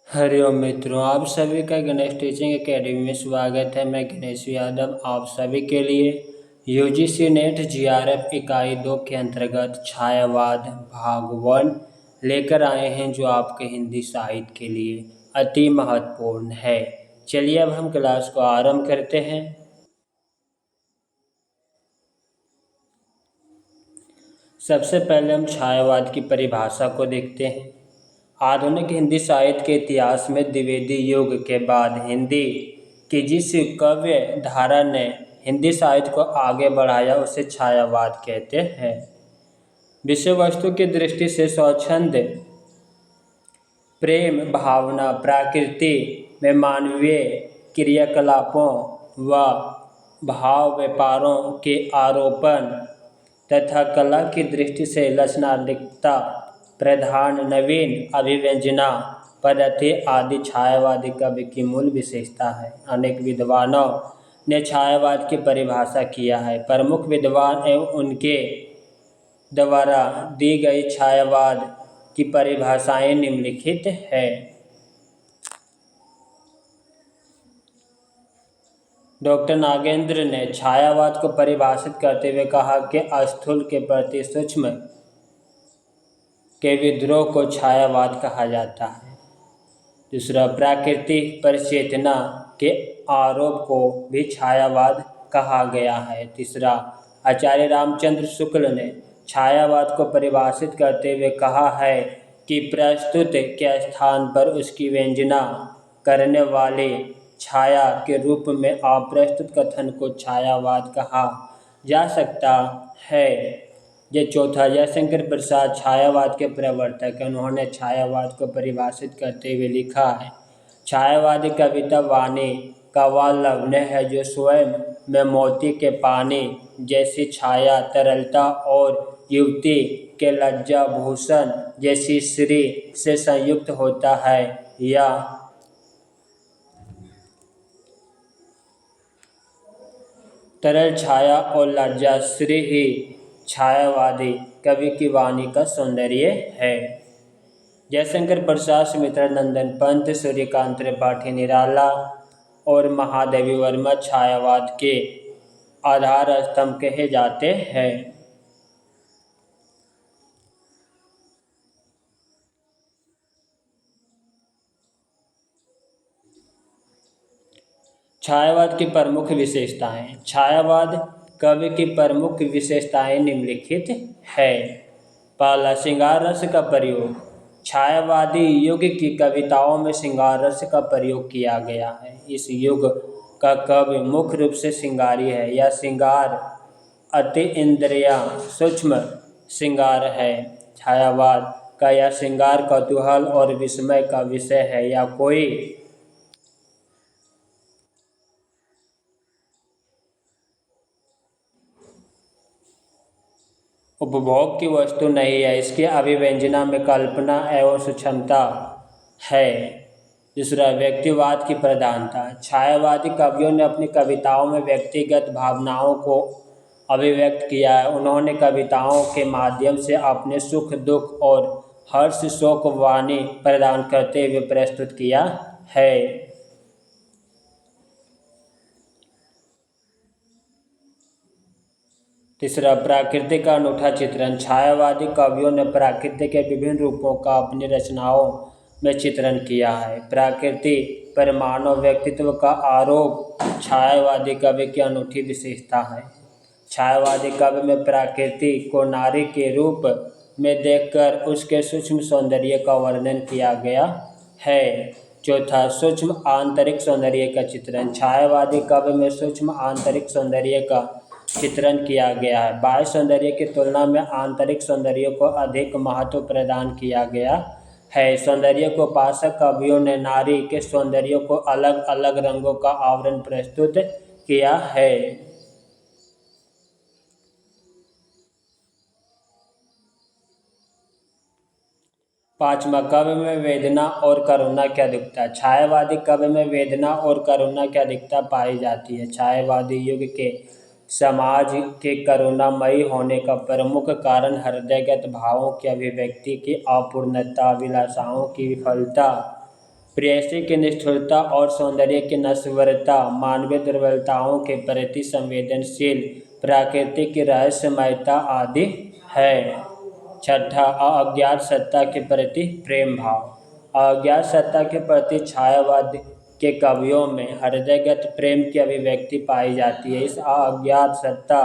हरिओम मित्रों, आप सभी का गणेश टीचिंग एकेडमी में स्वागत है। मैं गणेश यादव आप सभी के लिए यूजीसी नेट जीआरएफ इकाई 2 के अंतर्गत छायावाद भाग 1 लेकर आए हैं, जो आपके हिंदी साहित्य के लिए अति महत्वपूर्ण है। चलिए अब हम क्लास को आरंभ करते हैं। सबसे पहले हम छायावाद की परिभाषा को देखते हैं। आधुनिक हिंदी साहित्य के इतिहास में द्विवेदी युग के बाद हिंदी की जिस काव्य धारा ने हिंदी साहित्य को आगे बढ़ाया उसे छायावाद कहते हैं। विषय वस्तु की दृष्टि से स्वच्छंद प्रेम भावना, प्रकृति में मानवीय क्रियाकलापों व भाव व्यापारों के आरोपण तथा कला की दृष्टि से रचनात्मकता प्रधान नवीन अभिव्यंजना पद्धति आदि छायावादी काव्य की मूल विशेषता है। अनेक विद्वानों ने छायावाद की परिभाषा किया है। प्रमुख विद्वान एवं उनके द्वारा दी गई छायावाद की परिभाषाएं निम्नलिखित है। डॉक्टर नागेंद्र ने छायावाद को परिभाषित करते हुए कहा कि स्थूल के प्रति सूक्ष्म के विद्रोह को छायावाद कहा जाता है। दूसरा, प्रकृति पर चेतना के आरोप को भी छायावाद कहा गया है। तीसरा, आचार्य रामचंद्र शुक्ल ने छायावाद को परिभाषित करते हुए कहा है कि प्रस्तुत के स्थान पर उसकी व्यंजना करने वाले छाया के रूप में अप्रस्तुत कथन को छायावाद कहा जा सकता है। ये चौथा, जयशंकर प्रसाद छायावाद के प्रवर्तक हैं। उन्होंने छायावाद को परिभाषित करते हुए लिखा है, छायावादी कविता वाणी का वह लवण्य है जो स्वयं में मोती के पानी जैसी छाया, तरलता और युवती के लज्जा भूषण जैसी श्री से संयुक्त होता है। या तरल छाया और लज्जा श्री ही छायावादी कवि की वाणी का सौंदर्य है। जयशंकर प्रसाद, सुमित्रा नंदन पंत, सूर्यकांत त्रिपाठी निराला और महादेवी वर्मा छायावाद के आधार स्तंभ कहे जाते हैं। छायावाद की प्रमुख विशेषताएं। छायावाद काव्य की प्रमुख विशेषताएं निम्नलिखित है। पहला, श्रृंगार रस का प्रयोग। छायावादी युग की कविताओं में श्रृंगार रस का प्रयोग किया गया है। इस युग का काव्य मुख्य रूप से श्रृंगारी है। यह श्रृंगार अति इंद्रिय सूक्ष्म श्रृंगार है। छायावाद का यह श्रृंगार कौतूहल और विस्मय का विषय है। या कोई उपभोग की वस्तु नहीं है, इसकी अभिव्यंजना में कल्पना एवं सूक्ष्मता है। दूसरा, व्यक्तिवाद की प्रधानता। छायावादी कवियों ने अपनी कविताओं में व्यक्तिगत भावनाओं को अभिव्यक्त किया है। उन्होंने कविताओं के माध्यम से अपने सुख दुख और हर्ष शोक वाणी प्रदान करते हुए प्रस्तुत किया है। तीसरा, प्रकृति का अनूठा चित्रण। छायावादी कवियों ने प्रकृति के विभिन्न रूपों का अपनी रचनाओं में चित्रण किया है। प्रकृति पर मानव व्यक्तित्व का आरोप छायावादी काव्य की अनूठी विशेषता है। छायावादी काव्य में प्रकृति को नारी के रूप में देखकर उसके सूक्ष्म सौंदर्य का वर्णन किया गया है। चौथा, सूक्ष्म आंतरिक सौंदर्य का चित्रण। छायावादी काव्य में सूक्ष्म आंतरिक सौंदर्य का चित्रण किया गया है। बाह्य सौंदर्य की तुलना में आंतरिक सौंदर्य को अधिक महत्व प्रदान किया गया है। सौंदर्य को उपासक कवियों ने नारी के सौंदर्य को अलग अलग रंगों का आवरण प्रस्तुत किया है। पांचवा, काव्य में वेदना और करुणा की अधिकता। छायावादी काव्य में वेदना और करुणा की अधिकता पाई जाती है। छायावादी युग के समाज के करुणामयी होने का प्रमुख कारण हृदयगत भावों की अभिव्यक्ति की अपूर्णता, अभिलाषाओं की विफलता, प्रेयसी की निष्ठुरता और सौंदर्य की नश्वरता, मानवीय दुर्बलताओं के प्रति संवेदनशील, प्राकृतिक की रहस्यमयता आदि है। छठा, अज्ञात सत्ता के प्रति प्रेम भाव। अज्ञात सत्ता के प्रति छायावाद के कवियों में हृदयगत प्रेम की अभिव्यक्ति पाई जाती है। इस अज्ञात सत्ता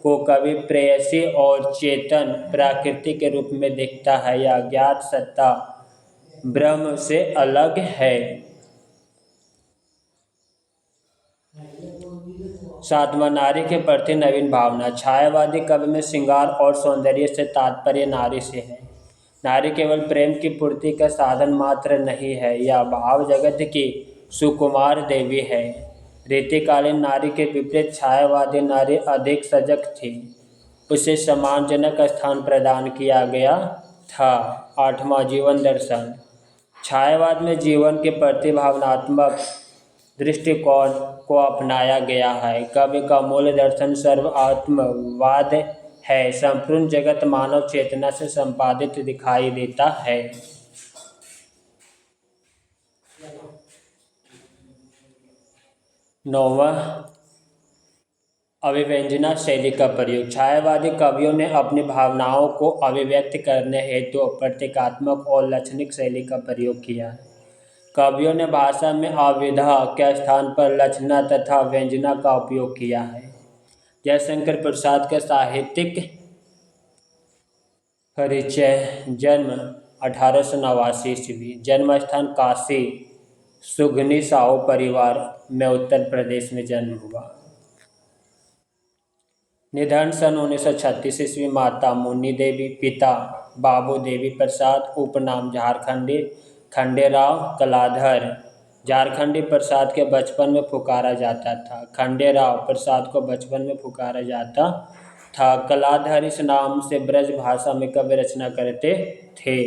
को कवि प्रेयसी और चेतन प्रकृति के रूप में देखता है। यह अज्ञात सत्ता ब्रह्म से अलग है। सातवां, नारी के प्रति नवीन भावना। छायावादी कवि में श्रृंगार और सौंदर्य से तात्पर्य नारी से है। नारी केवल प्रेम की पूर्ति का साधन मात्र नहीं है, यह भाव जगत की सुकुमार देवी है। रीतिकालीन नारी के विपरीत छायावादी नारी अधिक सजग थी, उसे सम्मानजनक स्थान प्रदान किया गया था। आठवां, जीवन दर्शन। छायावाद में जीवन के प्रति भावनात्मक दृष्टिकोण को अपनाया गया है। कवि का मूल दर्शन सर्वात्मवाद है। संपूर्ण जगत मानव चेतना से संपादित दिखाई देता है। नौवां, अभिव्यंजना शैली का प्रयोग। छायावादी कवियों ने अपनी भावनाओं को अभिव्यक्त करने हेतु प्रतीकात्मक और लक्षणिक शैली का प्रयोग किया है। कवियों ने भाषा में अविधा के स्थान पर लक्षणा तथा व्यंजना का उपयोग किया है। जयशंकर प्रसाद का साहित्यिक परिचय। जन्म 1889 ईस्वी। जन्म स्थान काशी। सुगनी साहू परिवार में उत्तर प्रदेश में जन्म हुआ। निधन सन 1936 ईस्वी। माता मुन्नी देवी, पिता बाबू देवी प्रसाद, उपनाम झारखंडी खंडेराव कलाधर। झारखंडी प्रसाद के बचपन में पुकारा जाता था। खंडेराव प्रसाद को बचपन में पुकारा जाता था। कलाधर इस नाम से ब्रज भाषा में कवि रचना करते थे।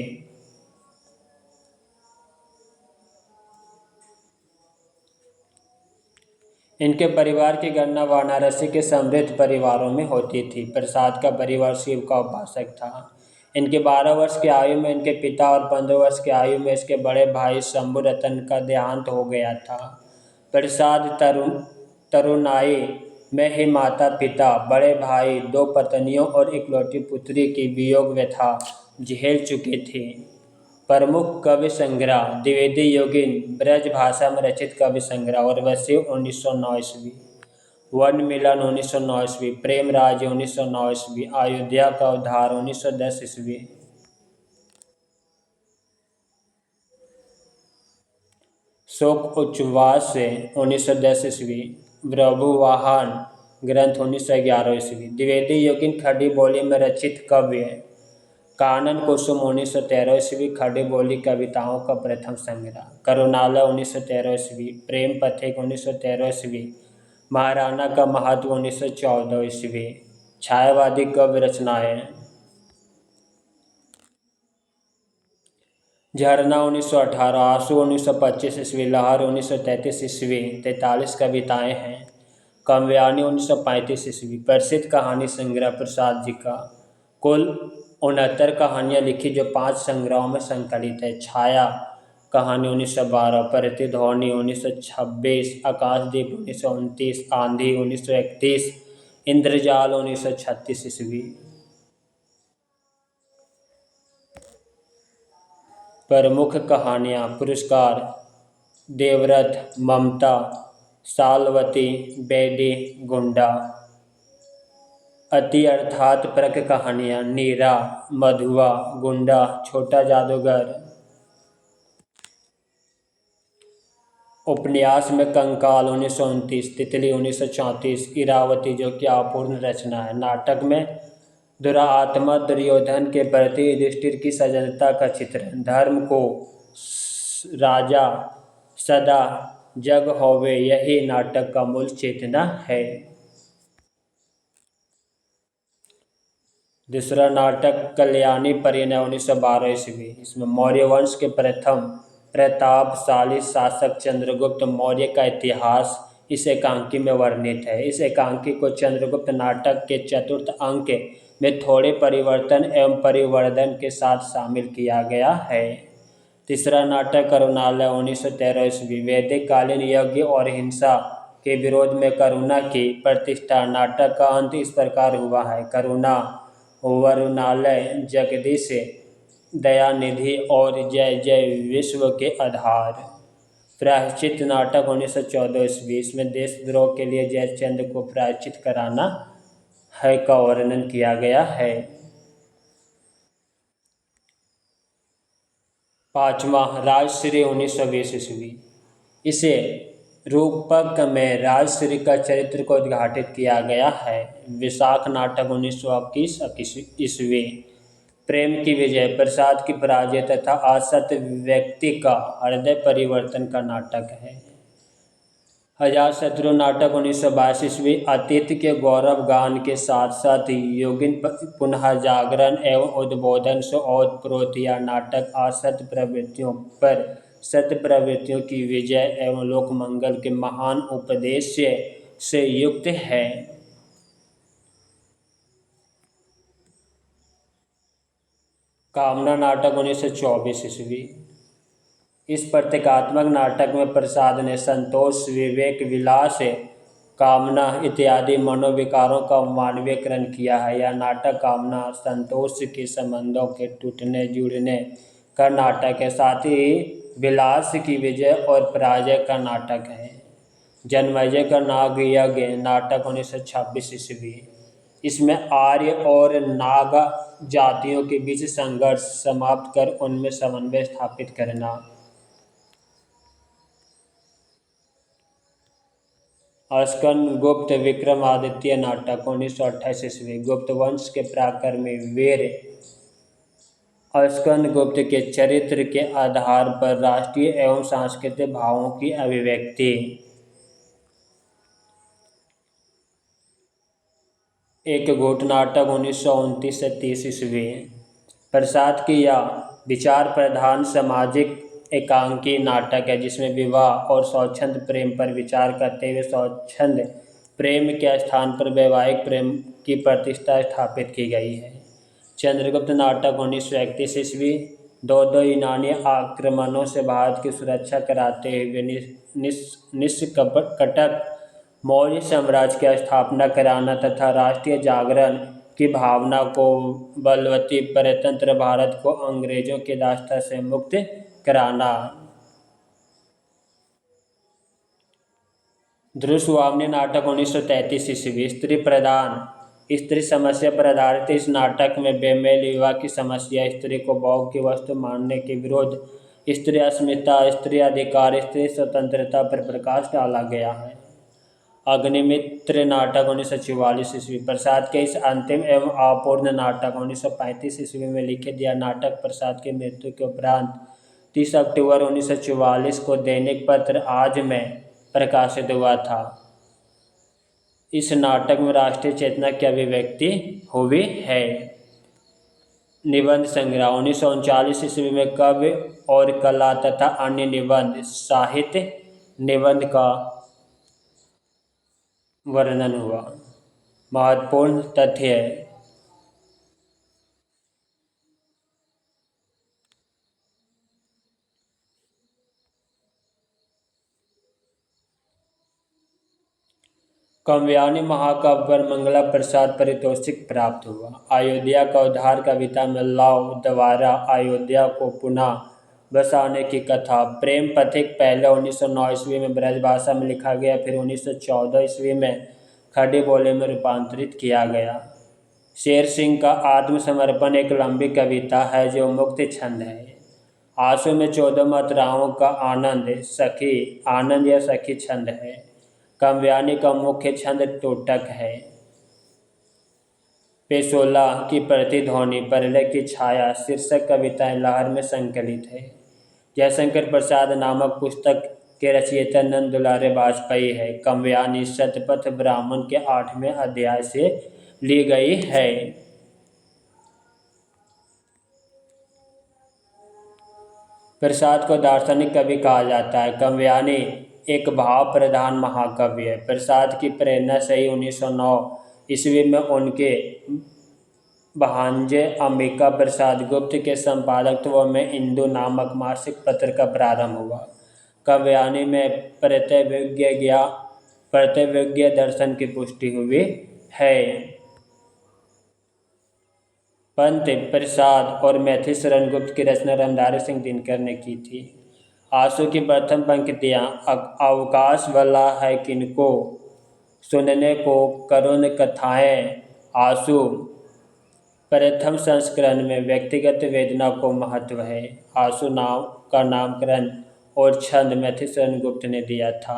इनके परिवार की गणना वाराणसी के समृद्ध परिवारों में होती थी। प्रसाद का परिवार शिव का उपासक था। इनके 12 वर्ष की आयु में इनके पिता और 15 वर्ष की आयु में इसके बड़े भाई शंभु रतन का देहांत हो गया था। प्रसाद तरुणाई में ही माता पिता, बड़े भाई, 2 पत्नियों और इकलौती पुत्री की वियोग व्यथा झेल चुके थे। प्रमुख कवि संग्रह। द्विवेदी योगिन ब्रज भाषा में रचित कवि संग्रह। उर्वशी 1909 ईस्वी। वन मिलन 1909 ईस्वी। प्रेम राज्य 1909 ईस्वी। अयोध्या का उद्धार 1910 ईस्वी। शोक उच्चवास 1910 ईस्वी। प्रभुवाहन ग्रंथ 1911 ईस्वी। द्विवेदी योगिन खड़ी बोली में रचित काव्य। कानन कुसुम 1913 ईस्वी। खड़ी बोली कविताओं का प्रथम संग्रह। करुणालय 1913 ईस्वी। प्रेम पथिक 1913 ईस्वी। महाराणा का महत्व 1914 ईस्वी। छायावादी काव्य रचनाएं। झरना 1918, आंसू 1925 ईस्वी, लहर 1933 ईस्वी। 43 कविताएं हैं। काव्यानी 1935 ईस्वी। प्रसिद्ध कहानी संग्रह प्रसाद जी का। कुल 69 कहानियाँ लिखी जो 5 संग्रहों में संकलित है। छाया कहानी 1912, प्रतिध्वनि 1926, आकाशदीप 1929, आंधी 1931, इंद्रजाल 1936 ईस्वी। प्रमुख कहानियाँ। पुरस्कार। देवव्रत, ममता, सालवती, बेडी, गुंडा। अति अर्थात प्रक कहानियाँ। नीरा, मधुआ, गुंडा, छोटा जादूगर। उपन्यास में कंकाल 1929, तितली 1934, इरावती जो कि अपूर्ण रचना है। नाटक में दुरात्मा दुर्योधन के प्रति युधिष्ठिर की सजगता का चित्रण। धर्म को राजा सदा जग होवे, यही नाटक का मूल चेतना है। दूसरा नाटक कल्याणी परिणय 1912 ईस्वी। इसमें मौर्य वंश के प्रथम प्रतापशाली शासक चंद्रगुप्त मौर्य का इतिहास इस एकांकी में वर्णित है। इस एकांकी को चंद्रगुप्त नाटक के चतुर्थ अंक में थोड़े परिवर्तन एवं परिवर्धन के साथ शामिल किया गया है। तीसरा नाटक करुणालय 1913 ईस्वी। वैदिक कालीन यज्ञ और हिंसा के विरोध में करुणा की प्रतिष्ठा। नाटक का अंत इस प्रकार हुआ है: करुणा, वरुणालय, जगदीश, दयानिधि और जय जय विश्व के आधार। प्रायश्चित नाटक 1914 ईस्वी। इसमें देशद्रोह के लिए जयचंद्र को प्रायश्चित कराना है का वर्णन किया गया है। पांचवा राजश्री 1920 ईस्वी। इसे रूपक में राजश्री का चरित्र को उद्घाटित किया गया है। विशाख नाटक 1921 ईस्वी। प्रेम की विजय, प्रसाद की पराजय तथा असत व्यक्ति का हृदय परिवर्तन का नाटक है। अजातशत्रु नाटक 1922 ईस्वी। अतीत के गौरव गान के साथ साथ योगिन पुनः जागरण एवं उद्बोधन से ओतप्रोत यह नाटक असत प्रवृत्तियों पर सत्य प्रवृत्तियों की विजय एवं लोक मंगल के महान उपदेश्य से युक्त है। कामना नाटक 1924 ईस्वी। इस प्रतीकात्मक नाटक में प्रसाद ने संतोष, विवेक, विलास, कामना इत्यादि मनोविकारों का मानवीयकरण किया है। यह नाटक कामना संतोष के संबंधों के टूटने जुड़ने का नाटक है, साथ ही विलास की विजय और पराजय का नाटक है। जन्मेजय का नाग यज्ञ नाटक 1926 ईस्वी। इसमें आर्य और नाग जातियों के बीच संघर्ष समाप्त कर उनमें समन्वय स्थापित करना। अस्कंद गुप्त विक्रमादित्य नाटक 1928 ईस्वी। गुप्त वंश के पराक्रमी वीर अस्कंद गुप्त के चरित्र के आधार पर राष्ट्रीय एवं सांस्कृतिक भावों की अभिव्यक्ति। एक घूट नाटक 1929 से 30 ईस्वी। प्रसाद की यह विचार प्रधान सामाजिक एकांकी नाटक है, जिसमें विवाह और स्वच्छंद प्रेम पर विचार करते हुए स्वच्छंद प्रेम के स्थान पर वैवाहिक प्रेम की प्रतिष्ठा स्थापित की गई है। चंद्रगुप्त नाटक 1931 ईस्वी। दो यूनानी आक्रमणों से भारत की सुरक्षा कराते हुए निष्कपट मौर्य साम्राज्य की स्थापना कराना तथा राष्ट्रीय जागरण की भावना को बलवती परतंत्र भारत को अंग्रेजों के दास्ता से मुक्त कराना। ध्रुवस्वामिनी नाटक 1933 ईस्वी। स्त्री प्रधान स्त्री समस्या पर आधारित इस नाटक में बेमेल विवाह की समस्या, स्त्री को भोग की वस्तु मानने के विरोध, स्त्री अस्मिता, स्त्री अधिकार, स्त्री स्वतंत्रता पर प्रकाश डाला गया है। अग्निमित्र नाटक 1944 ईस्वी। प्रसाद के इस अंतिम एवं अपूर्ण नाटक 1935 ईस्वी में लिखित यह नाटक प्रसाद की मृत्यु के उपरांत 30 अक्टूबर 1944 को दैनिक पत्र आज में प्रकाशित हुआ था। इस नाटक में राष्ट्रीय चेतना की अभिव्यक्ति हुई है। निबंध संग्रह 1939 ईस्वी में काव्य और कला तथा अन्य निबंध साहित्य निबंध का वर्णन हुआ। महत्वपूर्ण तथ्य काव्यानि महाकाव्य पर मंगला प्रसाद पारितोषिक प्राप्त हुआ। अयोध्या का उद्धार कविता में लव द्वारा अयोध्या को पुनः बसाने की कथा। प्रेम पथिक पहले 1909 ईस्वी में ब्रज भाषा में लिखा गया, फिर 1914 ईस्वी में खड़ी बोली में रूपांतरित किया गया। शेर सिंह का आत्मसमर्पण एक लंबी कविता है जो मुक्त छंद है। आंसू में 14 मात्राओं का आनंद या सखी छंद है। काव्यानि का मुख्य छंद टोटक है। पेशोला की प्रतिध्वनि, प्रलय की छाया शीर्षक कविताएं लहर में संकलित है। जयशंकर प्रसाद नामक पुस्तक के रचयिता नंद दुलारे वाजपेयी है। काव्यानि शतपथ ब्राह्मण के 8वें अध्याय से ली गई है। प्रसाद को दार्शनिक कवि कहा जाता है। काव्यानि एक भाव प्रधान महाकाव्य है। प्रसाद की प्रेरणा से ही 1909 ईस्वी में उनके भांजे अंबिका प्रसाद गुप्त के संपादकत्व में इंदु नामक मासिक पत्र का प्रारंभ हुआ। काव्यानी में प्रत्यवज्ञ दर्शन की पुष्टि हुई है। पंत प्रसाद और मैथिशरण गुप्त की रचना रामधारी सिंह दिनकर ने की थी। आंसू की प्रथम पंक्तियाँ अवकाश वाला है किनको सुनने को करुण कथाएं। आंसू प्रथम संस्करण में व्यक्तिगत वेदना को महत्व है। आंसू नाम का नामकरण और छंद मैथिशरण गुप्त ने दिया था।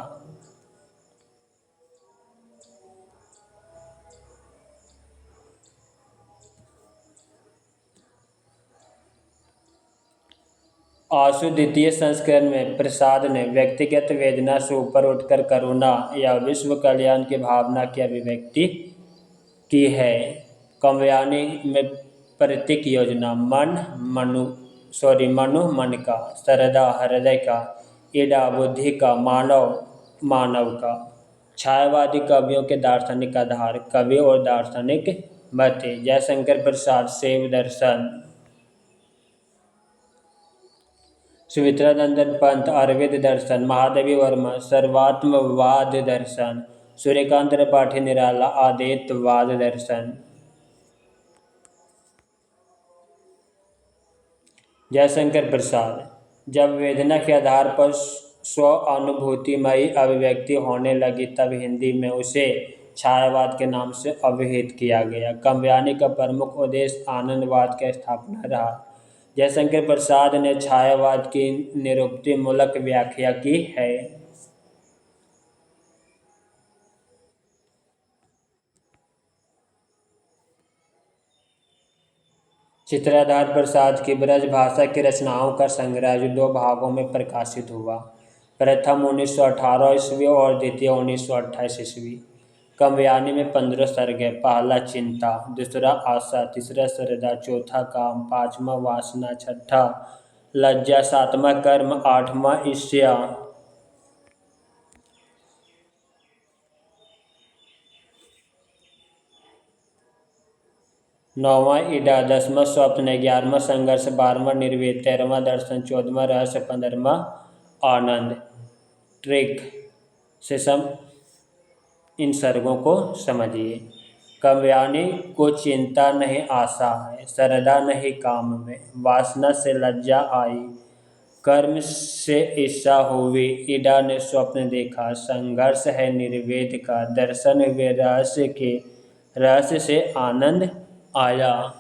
आंसू द्वितीय संस्करण में प्रसाद ने व्यक्तिगत वेदना से ऊपर उठकर करुणा या विश्व कल्याण की भावना की अभिव्यक्ति की है। काव्यानी में प्रतीक योजना मनु मन का, श्रद्धा हृदय का, ईड़ा बुद्धि का, मानव का। छायावादी कवियों के दार्शनिक आधार कवि और दार्शनिक मत जयशंकर प्रसाद शैव दर्शन, सुमित्रानंदन पंत अरविंद दर्शन, महादेवी वर्मा सर्वात्मवाद दर्शन, सूर्यकांत त्रिपाठी निराला आदित्यवाद दर्शन। जयशंकर प्रसाद, जब वेदना के आधार पर स्व अनुभूतिमयी अभिव्यक्ति होने लगी तब हिंदी में उसे छायावाद के नाम से अभिहित किया गया। काव्यानी का प्रमुख उद्देश्य आनंदवाद की स्थापना रहा। जयशंकर प्रसाद ने छायावाद की निरुक्तिमूलक व्याख्या की है। चित्राधार प्रसाद की ब्रज भाषा की रचनाओं का संग्रह जो 2 भागों में प्रकाशित हुआ। प्रथम 1918 ईस्वी और द्वितीय 1928 ईस्वी। काव्यानी में 15 सर्ग है। पहला चिंता, दूसरा आशा, तीसरा श्रद्धा, चौथा काम, पांचवा वासना, छठा लज्जा, सातवां कर्म, आठवां ईर्ष्या, नौवां ईड़ा, 10वां स्वप्न, 11वां संघर्ष, 12वां निर्वेद, 13वां दर्शन, 14वां रहस्य, 15वां आनंद। ट्रिक से इन सर्गों को समझिए। काव्यानी को चिंता नहीं आशा है, श्रद्धा नहीं काम में, वासना से लज्जा आई, कर्म से ईर्ष्या हुई, ईड़ा ने स्वप्न देखा, संघर्ष है निर्वेद का, दर्शन हुए रहस्य के, रहस्य से आनंद आया।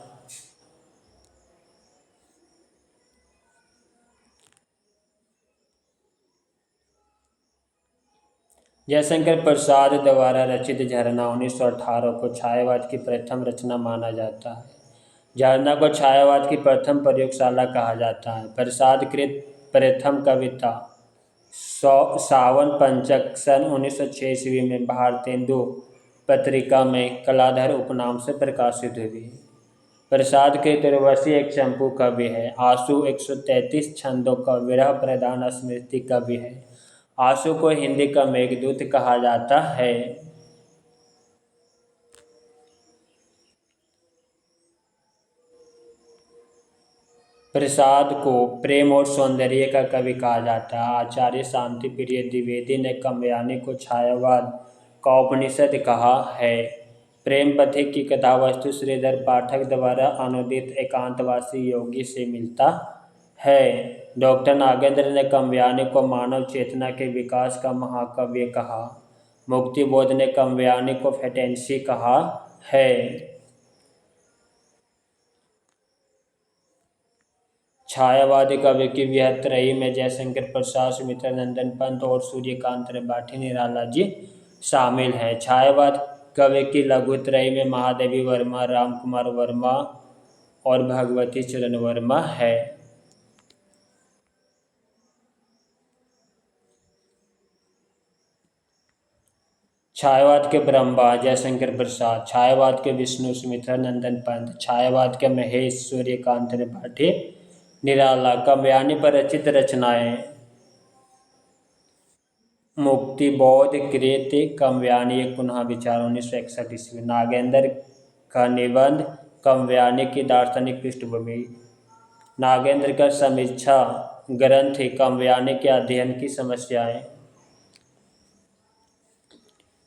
जयशंकर प्रसाद द्वारा रचित झरना 1918 को छायावाद की प्रथम रचना माना जाता है। झरना को छायावाद की प्रथम प्रयोगशाला कहा जाता है। प्रसाद कृत प्रथम कविता सावन पंचक सन 1906 ईस्वी में भारतेंदु पत्रिका में कलाधर उपनाम से प्रकाशित हुई। प्रसाद के तिरुवसी एक चंपू काव्य है। आंसू 133 छंदों का विरह प्रधान स्मृति काव्य है। आंसू को हिंदी का मेघदूत कहा जाता है। प्रसाद को प्रेम और सौंदर्य का कवि कहा जाता है। आचार्य शांति प्रिय द्विवेदी ने काव्यानी को छायावाद का उपनिषद कहा है। प्रेम पथिक की कथावस्तु श्रीधर पाठक द्वारा अनुदित एकांतवासी योगी से मिलता है। डॉक्टर नागेंद्र ने काव्यानी को मानव चेतना के विकास का महाकाव्य कहा। मुक्तिबोध ने काव्यानी को फैंटेसी कहा है। छायावादी काव्य की बृहत्त्रयी में जयशंकर प्रसाद, सुमित्रानंदन पंत और सूर्यकांत त्रिपाठी निराला जी शामिल हैं। छायावाद काव्य की लघुत्रयी में महादेवी वर्मा, राम कुमार वर्मा और भगवती चरण वर्मा है। छायावाद के ब्रह्मा जयशंकर प्रसाद, छायावाद के विष्णु सुमित्रानंदन पंत, छायावाद के महेश सूर्यकांत त्रिपाठी निराला। काव्यानी पर रचित रचनाएं मुक्तिबोध कृत काव्यानी एक पुनः विचार 1961 ईस्वी। नागेंद्र का निबंध काव्यानि की दार्शनिक पृष्ठभूमि। नागेंद्र का समीक्षा ग्रंथ काव्यानि के अध्ययन की समस्याएं।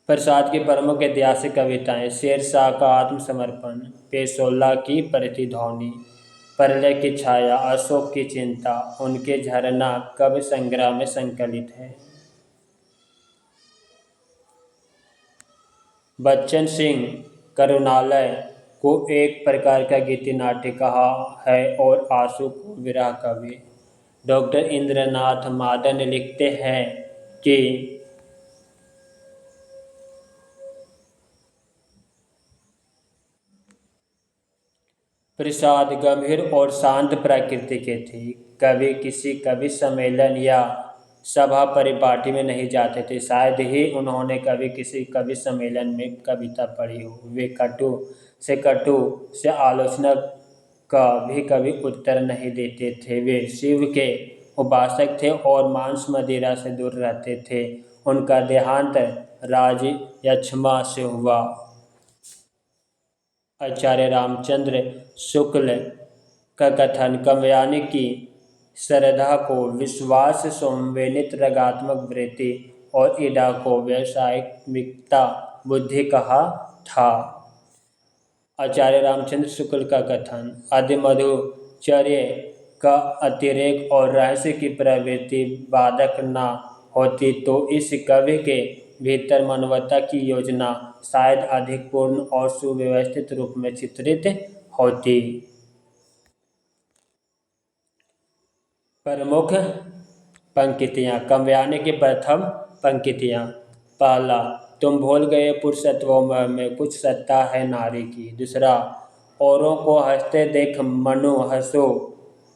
प्रसाद की प्रमुख ऐतिहासिक कविताएं शेरशाह का आत्मसमर्पण, पेशोला की प्रतिध्वनि, प्रलय की छाया, अशोक की चिंता, उनके झरना कवि संग्रह में संकलित है। बच्चन सिंह करुणालय को एक प्रकार का गीति नाट्य कहा है और आंसू को विरह कवि। डॉक्टर इंद्रनाथ मादन लिखते हैं कि प्रसाद गंभीर और शांत प्रकृति के थे। कभी किसी कवि सम्मेलन या सभा परिपाटी में नहीं जाते थे। शायद ही उन्होंने कभी किसी कवि सम्मेलन में कविता पढ़ी हो। वे कटु से आलोचना का भी कभी उत्तर नहीं देते थे। वे शिव के उपासक थे और मांस मदिरा से दूर रहते थे। उनका देहांत राज यक्षमा से हुआ। आचार्य रामचंद्र शुक्ल का कथन काव्यानि की श्रद्धा को विश्वास, संवेदित रागात्मक वृत्ति और इड़ा को व्यावसायिकता बुद्धि कहा था। आचार्य रामचंद्र शुक्ल का कथन अधिमधुचर्य का अतिरेक और रहस्य की प्रवृत्ति बाधक न होती तो इस कवि के भीतर मानवता की योजना शायद अधिक पूर्ण और सुव्यवस्थित रूप में चित्रित होती। प्रमुख पंक्तियाँ। काव्यानि की प्रथम पंक्तियाँ। पहला, तुम भूल गए पुरुषत्वों में कुछ सत्ता है नारी की। दूसरा, औरों को हंसते देख मनु हंसो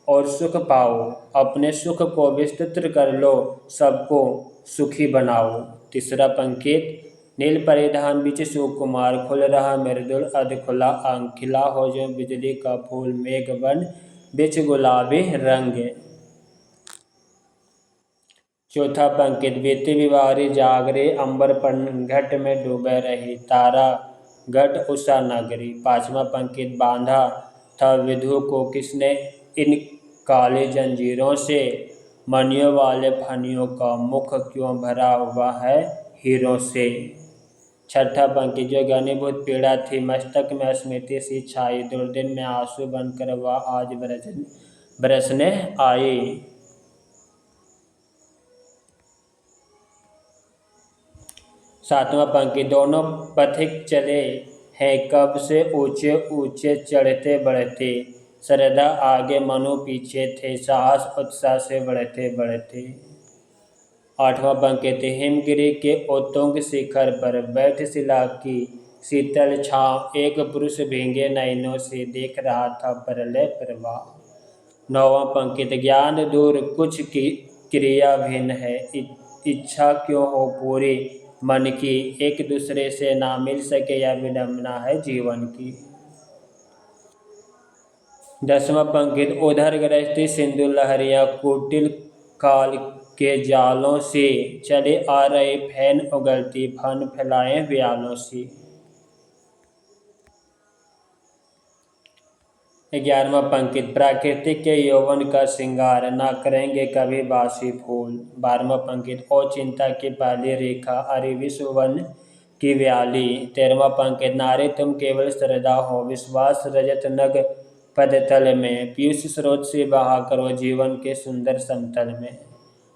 और सुख पाओ, अपने सुख को विस्तृत कर लो, सबको सुखी बनाओ। तीसरा पंक्ति, नील परिधान बीच सुकुमार, खुल रहा मृदुल अधखुला अंग, खिला हो जो बिजली का फूल, मेघ बन बिच गुलाबी रंग। चौथा पंक्ति, बीती विवारी जागरी, अंबर पर घट में डूबे रही, तारा घट उषा नगरी। पांचवा पंक्ति, बांधा था विधु को किसने इन काली जंजीरों से, मणियों वाले फनियों का मुख क्यों भरा हुआ है हीरों से। छठा पंक्ति, जो घनीभूत पीड़ा थी मस्तक में स्मृति सी छाई, दुर्दिन में आंसू बनकर वह आज बरसने आई। सातवां पंक्ति, दोनों पथिक चले हैं कब से ऊंचे ऊंचे चढ़ते बढ़ते, श्रद्धा आगे मनु पीछे थे, साहस उत्साह से बढ़ते बढ़ते। आठवां पंक्ति, हिमगिरी के उत्तुंग शिखर पर बैठ शिला की शीतल छांव, एक पुरुष भीगे नयनों से देख रहा था प्रलय प्रवाह। नौवां पंक्ति, ज्ञान दूर कुछ की क्रिया भिन्न है, इच्छा क्यों हो पूरी मन की, एक दूसरे से ना मिल सके या विडंबना है जीवन की। 10वां पंक्ति, उधर गरजती सिंधु लहरियां कुटिल काल के जालों से, चले आ रहे फैन उगलती फन फैलाए व्यालों से। 11वां पंक्ति, प्रकृति के यौवन का श्रृंगार ना करेंगे कभी बासी फूल। 12वां पंक्ति, ओ चिंता की पहली रेखा अरे विश्व वन की व्याली। 13वां पंक्ति, नारी तुम केवल श्रद्धा हो, विश्वास रजत नग पदतल में, पीयूष स्रोत से बहा करो जीवन के सुंदर समतल में।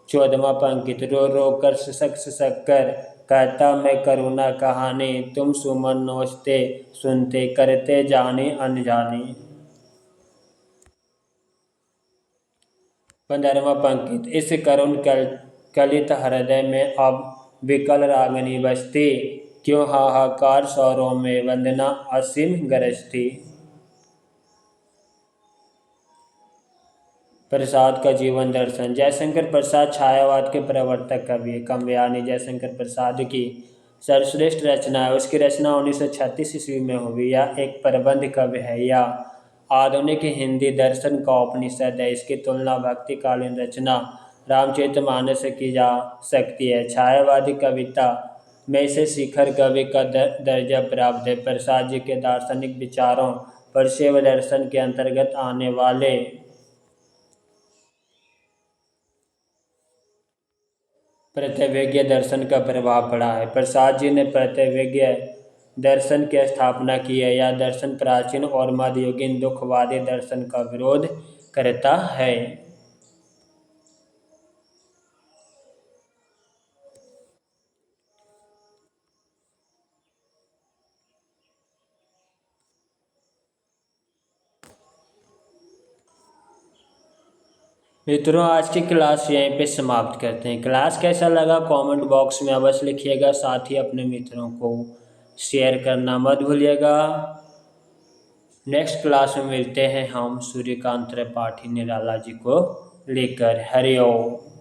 14वां पंक्ति, रो रो कर ससक कर कहता मैं करुणा कहानी, तुम सुमन नोचते सुनते करते जाने अनजाने। 15वां पंक्ति, इस करुण कलित हृदय में अब विकल रागनी बजती, क्यों हाहाकार स्वरों में वंदना असीम गरजती। प्रसाद का जीवन दर्शन। जयशंकर प्रसाद छायावाद के प्रवर्तक कवि। काव्यानि जयशंकर प्रसाद की सर्वश्रेष्ठ रचना है। उसकी रचना 1936 ईस्वी में हुई। यह एक प्रबंध काव्य है या आधुनिक हिंदी दर्शन का उपनिषद है। इसकी तुलना भक्तिकालीन रचना रामचरितमानस से की जा सकती है। छायावादी कविता में इसे शिखर कवि का दर्जा प्राप्त है। प्रसाद जी के दार्शनिक विचारों परसेव दर्शन के अंतर्गत आने वाले प्रत्यवैज्ञ दर्शन का प्रभाव पड़ा है। प्रसाद जी ने प्रत्यवैज्ञ दर्शन की स्थापना की है। यह दर्शन प्राचीन और मध्ययुगीन दुखवादी दर्शन का विरोध करता है। मित्रों, आज की क्लास यहीं पे समाप्त करते हैं। क्लास कैसा लगा कमेंट बॉक्स में अवश्य लिखिएगा, साथ ही अपने मित्रों को शेयर करना मत भूलिएगा। नेक्स्ट क्लास में मिलते हैं हम सूर्यकांत त्रिपाठी निराला जी को लेकर। हरि ओम।